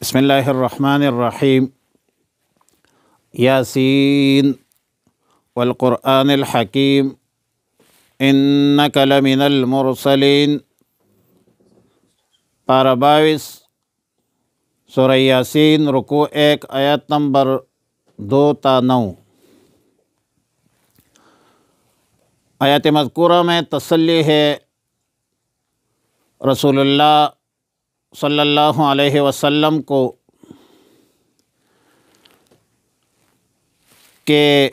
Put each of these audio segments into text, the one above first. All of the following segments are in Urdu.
بسم اللہ الرحمن الرحیم یاسین والقرآن الحکیم انک لمن المرسلین پارہ 22 سورہ یاسین رکوع 1 آیت نمبر 2 تا 9۔ آیت مذکورہ میں تسلی ہے رسول اللہ صلی اللہ علیہ وسلم کو کہ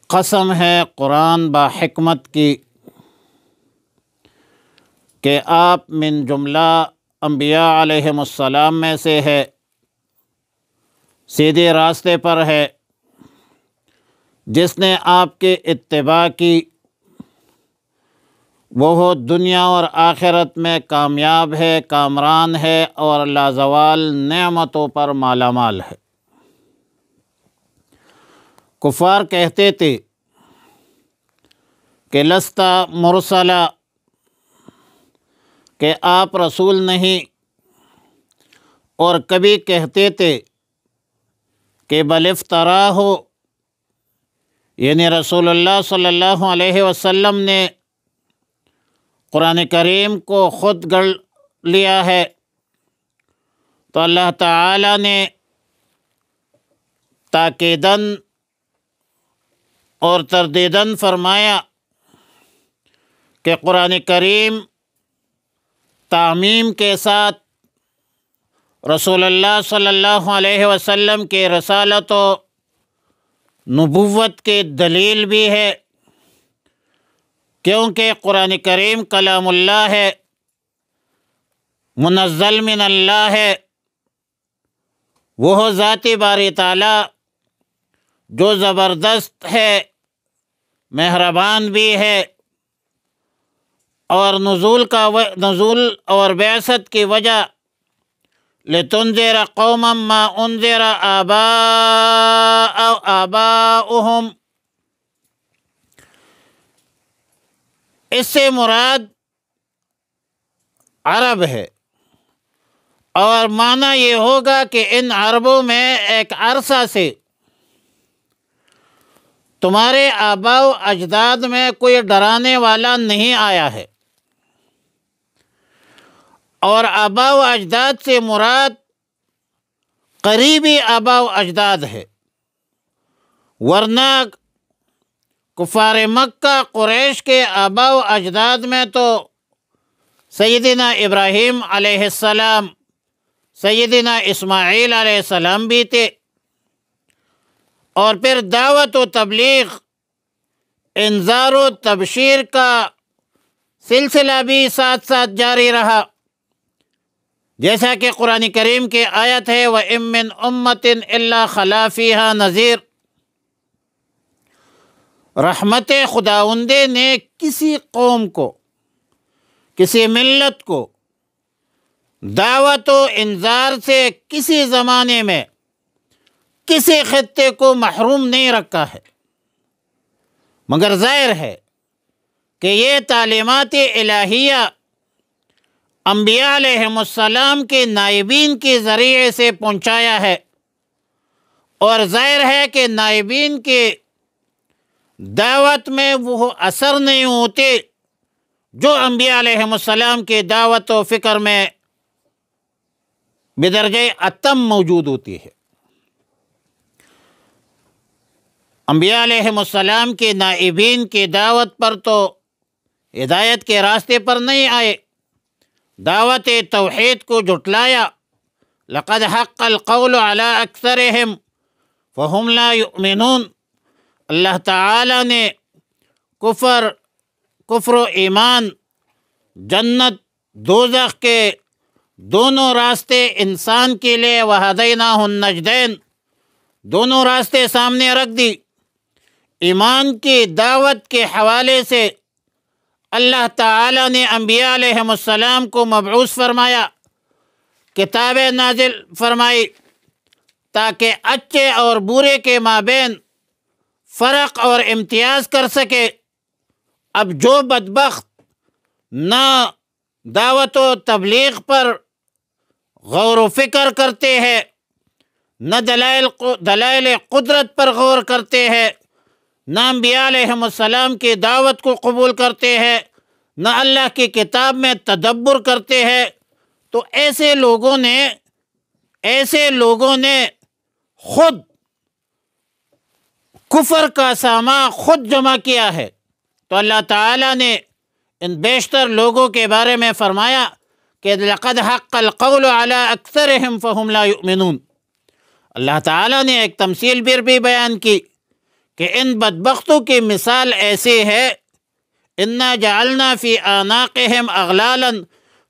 قسم ہے قرآن با حکمت کی کہ آپ من جملہ انبیاء علیہم السلام میں سے ہے، سیدھے راستے پر ہے، جس نے آپ کے اتباع کی وہ دنیا اور آخرت میں کامیاب ہے، کامران ہے اور لازوال نعمتوں پر مالا مال ہے۔ کفار کہتے تھے کہ لستا مرسلا، کہ آپ رسول نہیں، اور کبھی کہتے تھے کہ بل افترا ہو، یعنی رسول اللہ صلی اللہ علیہ وسلم نے قرآن کریم کو خود گڑھ لیا ہے، تو اللہ تعالی نے تاکیداً اور تردیداً فرمایا کہ قرآن کریم تعمیم کے ساتھ رسول اللہ صلی اللہ علیہ وسلم کے رسالت و نبوت کے دلیل بھی ہے، کیونکہ قرآن کریم کلام اللہ ہے، منزل من اللہ ہے، وہ ذات باری تعالیٰ جو زبردست ہے، مہربان بھی ہے، اور نزول اور بعثت کی وجہ لتنذر قوما ما انذر آباؤہم، اس سے مراد عرب ہے، اور معنی یہ ہوگا کہ ان عربوں میں ایک عرصہ سے تمہارے آباء و اجداد میں کوئی ڈرانے والا نہیں آیا ہے، اور آباء و اجداد سے مراد قریبی آباء و اجداد ہے، ورنہ کفار مکہ قریش کے آباء و اجداد میں تو سیدنا ابراہیم علیہ السلام، سیدنا اسماعیل علیہ السلام بھی تھے، اور پھر دعوت و تبلیغ، انذار و تبشیر کا سلسلہ بھی ساتھ ساتھ جاری رہا، جیسا کہ قرآن کریم کی آیت ہے وَإِن مِّنْ أُمَّةٍ إِلَّا خَلَا فِيهَا نَذِيرٌ۔ رحمت خداوندے نے کسی قوم کو، کسی ملت کو دعوت و انذار سے کسی زمانے میں کسی خطے کو محروم نہیں رکھا ہے، مگر ظاہر ہے کہ یہ تعلیمات الہیہ انبیاء علیہم السلام کے نائبین کے ذریعے سے پہنچایا ہے، اور ظاہر ہے کہ نائبین کے دعوت میں وہ اثر نہیں ہوتے جو انبیاء علیہم السلام کی دعوت و فکر میں بدرجہ اتم موجود ہوتی ہے۔ انبیاء علیہم السلام کے نائبین کی دعوت پر تو ہدایت کے راستے پر نہیں آئے، دعوت توحید کو جھٹلایا، لقد حق القول علی اکثرہم فہم لا یؤمنون۔ اللہ تعالی نے کفر و ایمان، جنت دوزخ کے دونوں راستے انسان کے لیے وہدیناہ النجدین، دونوں راستے سامنے رکھ دی۔ ایمان کی دعوت کے حوالے سے اللہ تعالی نے انبیاء علیہم السلام کو مبعوث فرمایا، کتابیں نازل فرمائی، تاکہ اچھے اور برے کے مابین فرق اور امتیاز کر سکے۔ اب جو بدبخت نہ دعوت و تبلیغ پر غور و فکر کرتے ہیں، نہ دلائل قدرت پر غور کرتے ہیں، نہ انبیاء علیہم السلام کی دعوت کو قبول کرتے ہیں، نہ اللہ کی کتاب میں تدبر کرتے ہیں، تو ایسے لوگوں نے خود کفر کا سامان خود جمع کیا ہے۔ تو اللہ تعالیٰ نے ان بیشتر لوگوں کے بارے میں فرمایا کہ لقد حق القول علی اکثرہم فہم لا یؤمنون۔ اللہ تعالیٰ نے ایک تمثیل بھی بیان کی کہ ان بدبختوں کی مثال ایسی ہے، انا جعلنا فی اعناقہم اغلالا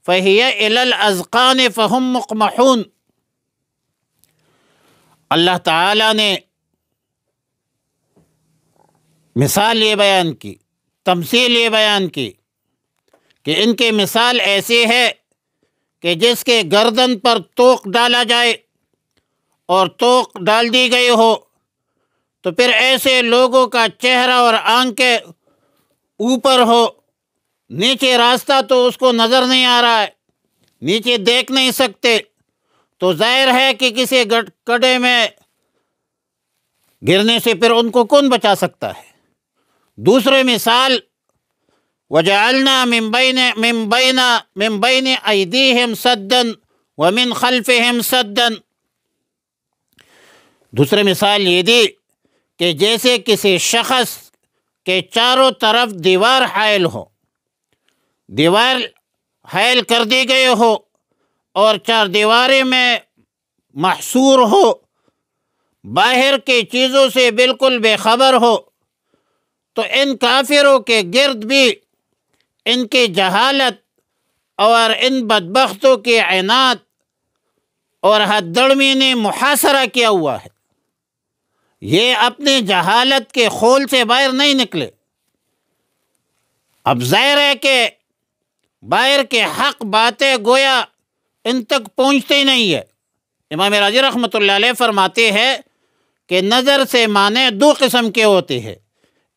فہی الی الاذقان فہم مقمحون۔ اللہ تعالیٰ نے مثال یہ بیان کی، تمثیل یہ بیان کی کہ ان کی مثال ایسی ہے کہ جس کے گردن پر توق ڈالا جائے اور توق ڈال دی گئی ہو تو پھر ایسے لوگوں کا چہرہ اور آنکھیں اوپر ہو، نیچے راستہ تو اس کو نظر نہیں آ رہا ہے، نیچے دیکھ نہیں سکتے، تو ظاہر ہے کہ کسی گڈھے میں گرنے سے پھر ان کو کون بچا سکتا ہے۔ دوسری مثال وَجَعَلْنَا مِن بَيْنِ أَيْدِيهِمْ سَدًّا وَمِنْ خَلْفِهِمْ سَدًّا۔ دوسری مثال یہ دی کہ جیسے کسی شخص کے چاروں طرف دیوار حائل ہو، دیوار حائل کر دی گئی ہو اور چار دیواریں میں محصور ہو، باہر کی چیزوں سے بالکل بے خبر ہو، تو ان کافروں کے گرد بھی ان کی جہالت اور ان بدبختوں کی عناد اور حد درمی نے محاصرہ کیا ہوا ہے۔ یہ اپنے جہالت کے خول سے باہر نہیں نکلے۔ اب ظاہر ہے کہ باہر کے حق باتیں گویا ان تک پہنچتے ہی نہیں ہے۔ امام راضی رحمۃ اللہ علیہ فرماتے ہیں کہ نظر سے معنی دو قسم کے ہوتے ہیں۔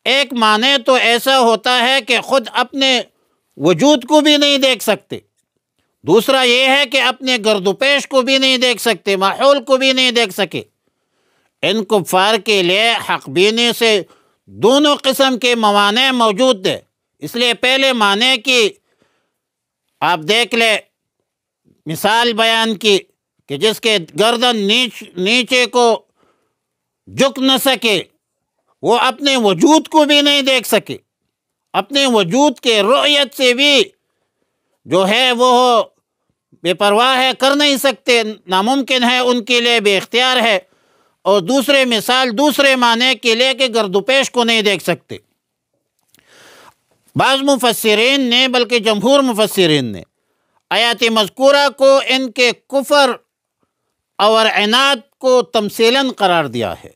ایک معنی تو ایسا ہوتا ہے کہ خود اپنے وجود کو بھی نہیں دیکھ سکتے، دوسرا یہ ہے کہ اپنے گرد و پیش کو بھی نہیں دیکھ سکتے، ماحول کو بھی نہیں دیکھ سکے۔ ان کفار کے لیے حق بینی سے دونوں قسم کے موانع موجود ہیں۔ اس لیے پہلے معنی کی آپ دیکھ لیں، مثال بیان کی کہ جس کے گردن نیچے کو جھک نہ سکے، وہ اپنے وجود کو بھی نہیں دیکھ سکے، اپنے وجود کے رؤیت سے بھی جو ہے وہ بے پرواہ ہے، کر نہیں سکتے، ناممکن ہے ان کے لیے، بے اختیار ہے۔ اور دوسرے مثال دوسرے معنی کے لیے کہ گرد و پیش کو نہیں دیکھ سکتے۔ بعض مفسرین نے بلکہ جمہور مفسرین نے آیات مذکورہ کو ان کے کفر اور عناد کو تمثیلاً قرار دیا ہے،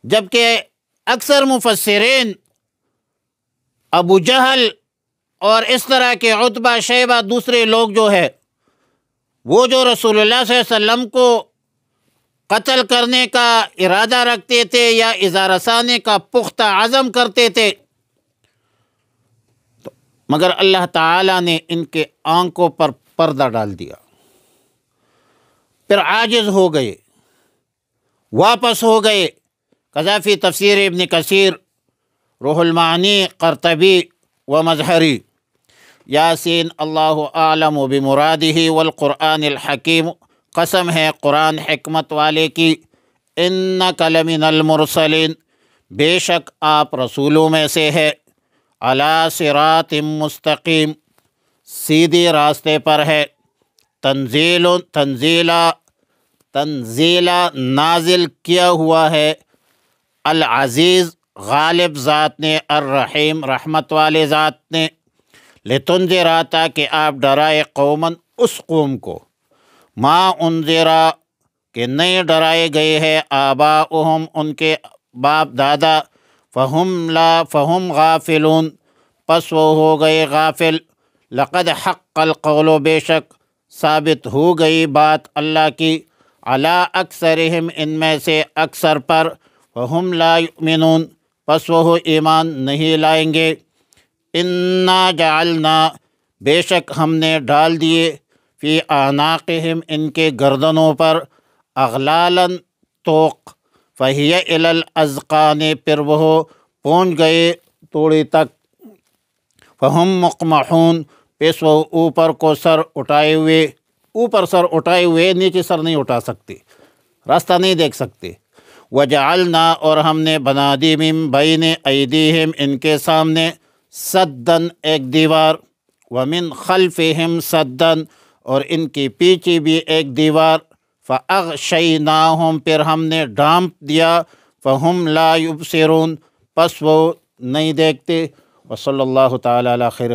جبکہ اکثر مفسرین ابو جہل اور اس طرح کے عتبہ شیبہ دوسرے لوگ جو ہے وہ جو رسول اللہ صلی اللہ علیہ وسلم کو قتل کرنے کا ارادہ رکھتے تھے یا ایذا رسانے کا پختہ عزم کرتے تھے، مگر اللہ تعالیٰ نے ان کے آنکھوں پر پردہ ڈال دیا، پھر عاجز ہو گئے، واپس ہو گئے۔ قذافی تفسیر ابن کثیر، روح المعانی قرطبی و مظہری۔ یاسین اللہ اعلم بمرادہ والقرآن الحکیم، قسم ہے قرآن حکمت والے کی، انک لمن المرسلین، بے شک آپ رسولوں میں سے ہے، علی صراط مستقیم، سیدھی راستے پر ہے، تنزیلا نازل کیا ہوا ہے، العزیز غالب ذات نے، الرحیم رحمت والے ذات نے، لتنذرا تاکہ آپ ڈرائے قوماً اس قوم کو، ما انذرا کہ نہیں ڈرائے گئے ہیں، آباؤہم ان کے باپ دادا، فہم غافلون پس وہ ہو گئے غافل، لقد حق القول بے شک ثابت ہو گئی بات اللہ کی، علی اکثرہم ان میں سے اکثر پر، فہم لا یؤمنون پس وہ ایمان نہیں لائیں گے، انا جعلنا بے شک ہم نے ڈال دیے، فی اعناقہم ان کے گردنوں پر، اغلالا توق، فہی الی الاذقان پھر وہ پہنچ گئے توڑی تک، فہم مقمحون پس وہ اوپر کو سر اٹھائے ہوئے، اوپر سر اٹھائے ہوئے، نیچے سر نہیں اٹھا سکتے، راستہ نہیں دیکھ سکتے۔ وجعلنا اور ہم نے بنا دی من بین ایدیہم ان کے سامنے، سدن ایک دیوار، ومن خلفہم سدن اور ان کے پیچھے بھی ایک دیوار، فاغشیناہم پھر ہم نے ڈھانپ دیا، فہم لا یبصرون پس وہ نہیں دیکھتے۔ وصلی اللہ تعالی علی خیر